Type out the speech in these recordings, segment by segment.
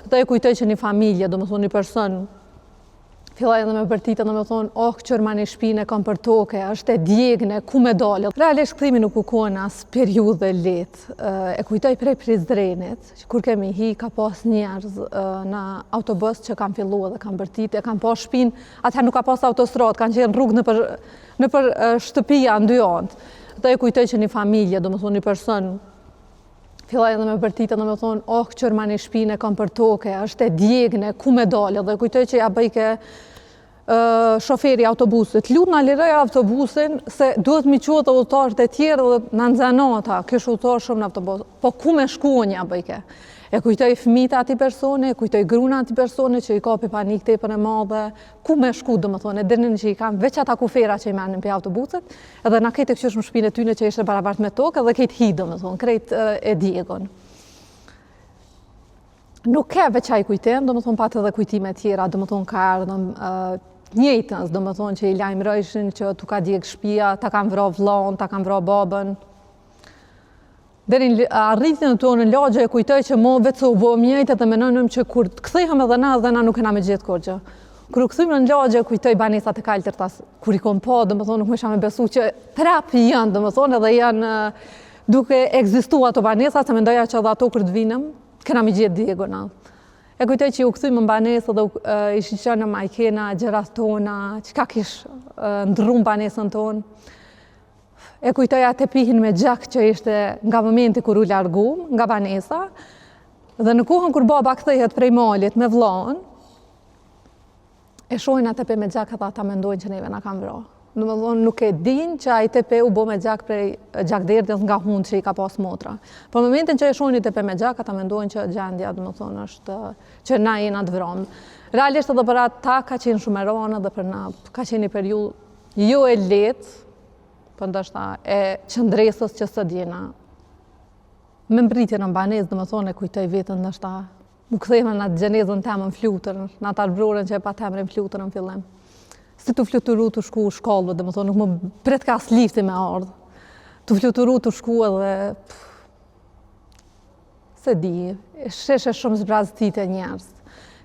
Ata e kujtoj që një familje, do më thonë një person, fillaj edhe me bërtita, do më thonë, qërma një shpine, kam për toke, është e djegne, ku me dalë. Realisht kthimi nuk u konë as periudhe letë. E kujtoj prej Prizrenit, që kur kemi hi, ka pas njerëz në autobus që kam fillu edhe kam bërtit, e kam pas shpinë, atëherë nuk ka pas autostrat, kanë qenë rrugë në për shtëpia në dy antë. Ata e kujtoj që një familje, do më thonë një person, fillaj edhe me bërtita, do më thonë, qërma një shpine, kam për toke, është e djegne, ku me dalë. Dhe kujtoj që ja bëjke shoferi autobusit. Lut na liroj autobusin, se duhet mi quhet udhëtarët e tjerë dhe na nxanota, kish udhëtar shumë në autobus. Po ku me shkuën ja bëjke? E kujtoj fëmijët e atij personi, e kujtoj gruan e atij personi që i kapi panik tepër e madhe. Ku me shku, domethënë, deri në që i kam veç ata kufera që i merrnin pe autobuset, edhe na këtë kështu në shtëpinë e tyre që ishte barabart me tokë, edhe këtë hi, domethënë, krejt e djegon. Nuk ke veç ai kujtim, domethënë pat edhe kujtime tjera, domethënë ka ardhur njëjtës, domethënë që i lajmërojshin që tu ka djeg shtëpia, ta kanë vrarë vllahun, ta kanë vrarë babën. Deri në arritjen tonë në lagje e kujtoj që mo vetë se u bë mjejt edhe menojmë që kur të kthehëm edhe na nuk kena me gjetë kurgjë. Kur u kthym në lagje kujtoj banesat e kaltërtas. Kur i kom pa, domethënë nuk më isha me besu që prap janë, domethënë edhe janë duke ekzistuar ato banesa, se mendoja që edhe ato kur të vinëm, kena me gjetë Diegon. E kujtoj që u kthym në banesë dhe i shiqon në majkena, gjërat tona, çka kish ndrrum banesën tonë. E kujtoj atë pihin me gjak që ishte nga momenti kur u largum, nga banesa, dhe në kohën kur baba kthehet prej malit me vllahën, e shohin atë me gjak edhe ata mendojnë që neve na kanë vrarë. Domethënë nuk e din që ai tepe u bë me gjak prej gjakderdhjes nga hundi që i ka pas motra. Por në momentin që e shohin tepe me gjak, ata mendojnë që gjendja, domethënë, është që na jena të vrarë. Realisht edhe për ata ka qenë shumë e rëndë dhe për na ka qenë një periudhë jo e lehtë, për ndoshta e qëndresës që së djena. Me mbritjen në banesë, domethënë, e kujtoj vetën ndoshta u kthehëm në atë gjenezën temën Flutër, në atë arbrorën që e patemrin Flutër në fillim. Si të fluturu të shku shkallëve, domethënë, nuk më pret ka as lifti me ardhë. Të fluturu të shku edhe se di, sheshe shumë zbraztit e njerëz.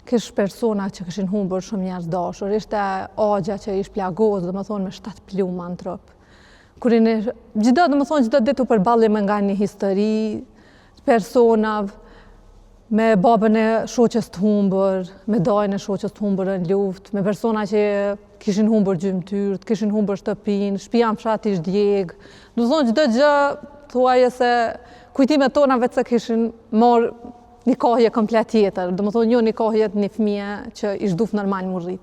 Kish persona që kishin humbur shumë njerëz dashur. Ishte agja që ish plagos, domethënë, me 7 pluma në trup. Kur gjithë ditë u përballim nga një histori të personave, me babën e shoqes të humbur, me dajën e shoqes të humbur në luftë, me persona që kishin humbur gjymtyrët, kishin humbur shtëpinë, shtëpia në fshat ish djeg. Do thonë çdo gjë thuaje se kujtimet tona vetë se kishin marrë një kohje komplet tjetër. Do më thonë një kohje të një fëmije që ish duf normal mu rrit.